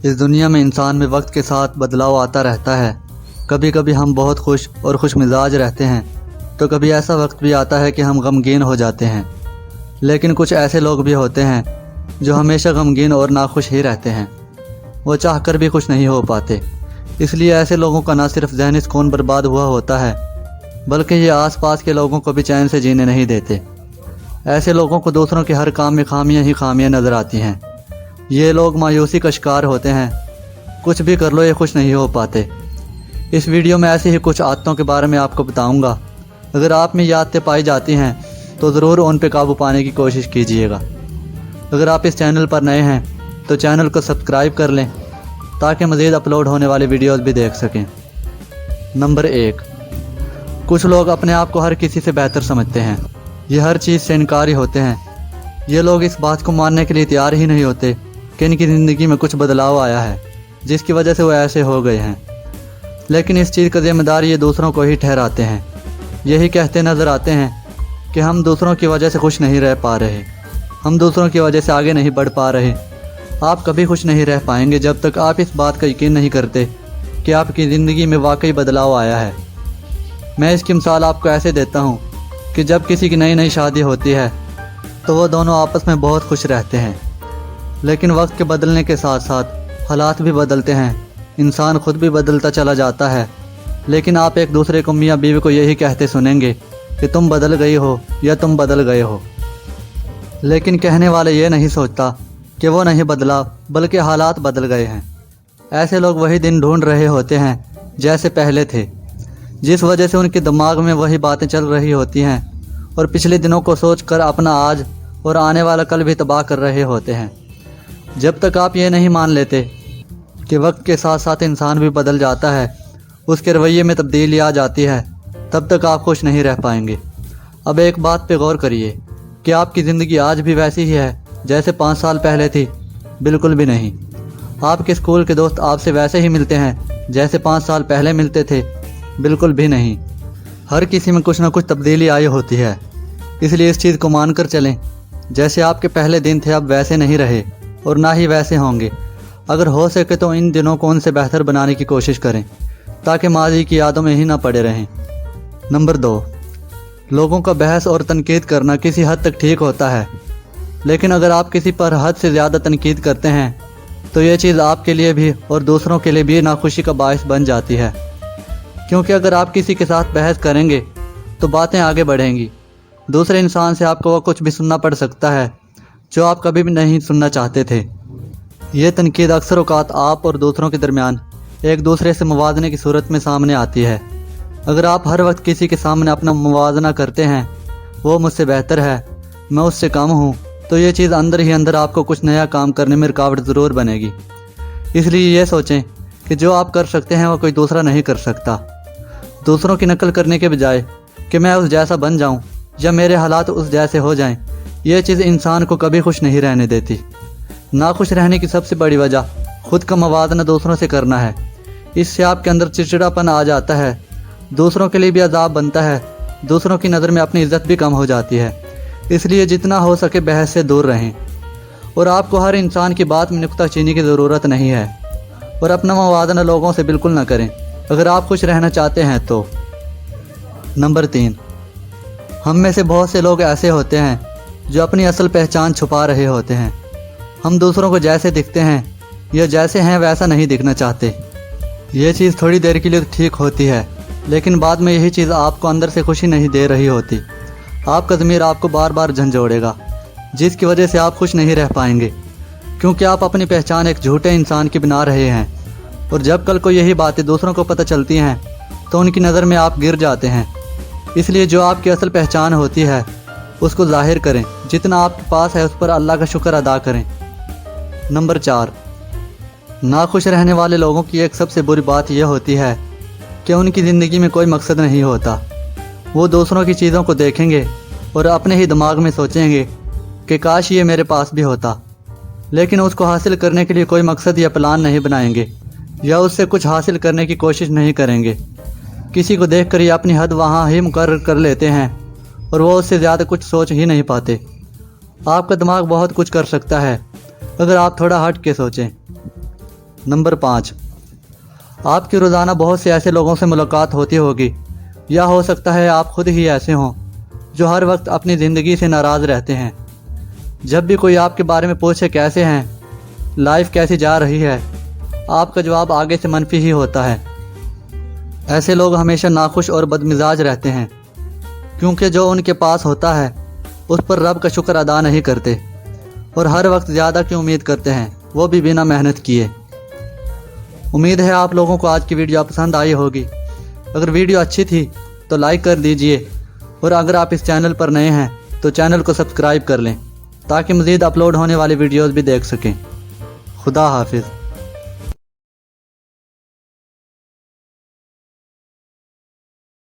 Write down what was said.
اس دنیا میں انسان میں وقت کے ساتھ بدلاؤ آتا رہتا ہے۔ کبھی کبھی ہم بہت خوش اور خوش مزاج رہتے ہیں تو کبھی ایسا وقت بھی آتا ہے کہ ہم غمگین ہو جاتے ہیں۔ لیکن کچھ ایسے لوگ بھی ہوتے ہیں جو ہمیشہ غمگین اور ناخوش ہی رہتے ہیں، وہ چاہ کر بھی خوش نہیں ہو پاتے۔ اس لیے ایسے لوگوں کا نہ صرف ذہنی سکون برباد ہوا ہوتا ہے بلکہ یہ آس پاس کے لوگوں کو بھی چین سے جینے نہیں دیتے۔ ایسے لوگوں کو دوسروں کے ہر کام میں خامیاں ہی خامیاں نظر آتی ہیں۔ یہ لوگ مایوسی کا شکار ہوتے ہیں، کچھ بھی کر لو یہ خوش نہیں ہو پاتے۔ اس ویڈیو میں ایسی ہی کچھ عادتوں کے بارے میں آپ کو بتاؤں گا۔ اگر آپ میں یہ عادتیں پائی جاتی ہیں تو ضرور ان پہ قابو پانے کی کوشش کیجیے گا۔ اگر آپ اس چینل پر نئے ہیں تو چینل کو سبسکرائب کر لیں تاکہ مزید اپلوڈ ہونے والی ویڈیوز بھی دیکھ سکیں۔ نمبر 1، کچھ لوگ اپنے آپ کو ہر کسی سے بہتر سمجھتے ہیں۔ یہ ہر چیز سے انکاری ہوتے ہیں۔ یہ لوگ اس بات کو ماننے کے لیے تیار ہی نہیں ہوتے کہ ان کی زندگی میں کچھ بدلاؤ آیا ہے جس کی وجہ سے وہ ایسے ہو گئے ہیں، لیکن اس چیز کا ذمہ دار یہ دوسروں کو ہی ٹھہراتے ہیں۔ یہی کہتے نظر آتے ہیں کہ ہم دوسروں کی وجہ سے خوش نہیں رہ پا رہے، ہم دوسروں کی وجہ سے آگے نہیں بڑھ پا رہے۔ آپ کبھی خوش نہیں رہ پائیں گے جب تک آپ اس بات کا یقین نہیں کرتے کہ آپ کی زندگی میں واقعی بدلاؤ آیا ہے۔ میں اس کی مثال آپ کو ایسے دیتا ہوں کہ جب کسی کی نئی شادی ہوتی ہے تو وہ دونوں آپس میں بہت خوش رہتے ہیں، لیکن وقت کے بدلنے کے ساتھ ساتھ حالات بھی بدلتے ہیں، انسان خود بھی بدلتا چلا جاتا ہے۔ لیکن آپ ایک دوسرے کو میاں بیوی کو یہی کہتے سنیں گے کہ تم بدل گئی ہو یا تم بدل گئے ہو، لیکن کہنے والے یہ نہیں سوچتا کہ وہ نہیں بدلا بلکہ حالات بدل گئے ہیں۔ ایسے لوگ وہی دن ڈھونڈ رہے ہوتے ہیں جیسے پہلے تھے، جس وجہ سے ان کے دماغ میں وہی باتیں چل رہی ہوتی ہیں اور پچھلے دنوں کو سوچ کر اپنا آج اور آنے والا کل بھی تباہ کر رہے ہوتے ہیں۔ جب تک آپ یہ نہیں مان لیتے کہ وقت کے ساتھ ساتھ انسان بھی بدل جاتا ہے، اس کے رویے میں تبدیلی آ جاتی ہے، تب تک آپ خوش نہیں رہ پائیں گے۔ اب ایک بات پہ غور کریے کہ آپ کی زندگی آج بھی ویسی ہی ہے جیسے 5 سال پہلے تھی؟ بالکل بھی نہیں۔ آپ کے اسکول کے دوست آپ سے ویسے ہی ملتے ہیں جیسے 5 سال پہلے ملتے تھے؟ بالکل بھی نہیں۔ ہر کسی میں کچھ نہ کچھ تبدیلی آئی ہوتی ہے، اس لیے اس چیز کو مان کر چلیں، جیسے آپ کے پہلے دن تھے اب ویسے نہیں رہے اور نہ ہی ویسے ہوں گے۔ اگر ہو سکے تو ان دنوں کو ان سے بہتر بنانے کی کوشش کریں تاکہ ماضی کی یادوں میں ہی نہ پڑے رہیں۔ نمبر 2، لوگوں کا بحث اور تنقید کرنا کسی حد تک ٹھیک ہوتا ہے، لیکن اگر آپ کسی پر حد سے زیادہ تنقید کرتے ہیں تو یہ چیز آپ کے لیے بھی اور دوسروں کے لیے بھی ناخوشی کا باعث بن جاتی ہے، کیونکہ اگر آپ کسی کے ساتھ بحث کریں گے تو باتیں آگے بڑھیں گی۔ دوسرے انسان سے آپ کو وہ کچھ بھی سننا پڑ سکتا ہے جو آپ کبھی بھی نہیں سننا چاہتے تھے۔ یہ تنقید اکثر اوقات آپ اور دوسروں کے درمیان ایک دوسرے سے موازنے کی صورت میں سامنے آتی ہے۔ اگر آپ ہر وقت کسی کے سامنے اپنا موازنہ کرتے ہیں، وہ مجھ سے بہتر ہے، میں اس سے کم ہوں، تو یہ چیز اندر ہی اندر آپ کو کچھ نیا کام کرنے میں رکاوٹ ضرور بنے گی۔ اس لیے یہ سوچیں کہ جو آپ کر سکتے ہیں وہ کوئی دوسرا نہیں کر سکتا۔ دوسروں کی نقل کرنے کے بجائے کہ میں اس جیسا بن جاؤں یا میرے حالات اس جیسے ہو جائیں، یہ چیز انسان کو کبھی خوش نہیں رہنے دیتی۔ ناخوش رہنے کی سب سے بڑی وجہ خود کا موازنہ دوسروں سے کرنا ہے۔ اس سے آپ کے اندر چڑچڑاپن آ جاتا ہے، دوسروں کے لیے بھی عذاب بنتا ہے، دوسروں کی نظر میں اپنی عزت بھی کم ہو جاتی ہے۔ اس لیے جتنا ہو سکے بحث سے دور رہیں، اور آپ کو ہر انسان کی بات میں نکتہ چینی کی ضرورت نہیں ہے، اور اپنا موازنہ لوگوں سے بالکل نہ کریں اگر آپ خوش رہنا چاہتے ہیں تو۔ نمبر 3، ہم میں سے بہت سے لوگ ایسے ہوتے ہیں جو اپنی اصل پہچان چھپا رہے ہوتے ہیں۔ ہم دوسروں کو جیسے دکھتے ہیں یا جیسے ہیں ویسا نہیں دکھنا چاہتے۔ یہ چیز تھوڑی دیر کے لیے ٹھیک ہوتی ہے، لیکن بعد میں یہی چیز آپ کو اندر سے خوشی نہیں دے رہی ہوتی۔ آپ کا ضمیر آپ کو بار بار جھنجھوڑے گا، جس کی وجہ سے آپ خوش نہیں رہ پائیں گے، کیونکہ آپ اپنی پہچان ایک جھوٹے انسان کی بنا رہے ہیں، اور جب کل کو یہی باتیں دوسروں کو پتہ چلتی ہیں تو ان کی نظر میں آپ گر جاتے ہیں۔ اس لیے جو آپ کی اصل پہچان ہوتی ہے اس کو ظاہر کریں، جتنا آپ کے پاس ہے اس پر اللہ کا شکر ادا کریں۔ نمبر 4، ناخوش رہنے والے لوگوں کی ایک سب سے بری بات یہ ہوتی ہے کہ ان کی زندگی میں کوئی مقصد نہیں ہوتا۔ وہ دوسروں کی چیزوں کو دیکھیں گے اور اپنے ہی دماغ میں سوچیں گے کہ کاش یہ میرے پاس بھی ہوتا، لیکن اس کو حاصل کرنے کے لیے کوئی مقصد یا پلان نہیں بنائیں گے، یا اس سے کچھ حاصل کرنے کی کوشش نہیں کریں گے۔ کسی کو دیکھ کر یہ اپنی حد وہاں ہی مقرر کر لیتے ہیں اور وہ اس سے زیادہ کچھ سوچ ہی نہیں پاتے۔ آپ کا دماغ بہت کچھ کر سکتا ہے اگر آپ تھوڑا ہٹ کے سوچیں۔ نمبر 5، آپ کی روزانہ بہت سے ایسے لوگوں سے ملاقات ہوتی ہوگی، یا ہو سکتا ہے آپ خود ہی ایسے ہوں جو ہر وقت اپنی زندگی سے ناراض رہتے ہیں۔ جب بھی کوئی آپ کے بارے میں پوچھے کیسے ہیں، لائف کیسی جا رہی ہے، آپ کا جواب آگے سے منفی ہی ہوتا ہے۔ ایسے لوگ ہمیشہ ناخوش اور بدمزاج رہتے ہیں، کیونکہ جو ان کے پاس ہوتا ہے اس پر رب کا شکر ادا نہیں کرتے، اور ہر وقت زیادہ کی امید کرتے ہیں، وہ بھی بنا محنت کیے۔ امید ہے آپ لوگوں کو آج کی ویڈیو پسند آئی ہوگی۔ اگر ویڈیو اچھی تھی تو لائک کر دیجئے، اور اگر آپ اس چینل پر نئے ہیں تو چینل کو سبسکرائب کر لیں تاکہ مزید اپلوڈ ہونے والی ویڈیوز بھی دیکھ سکیں۔ خدا حافظ۔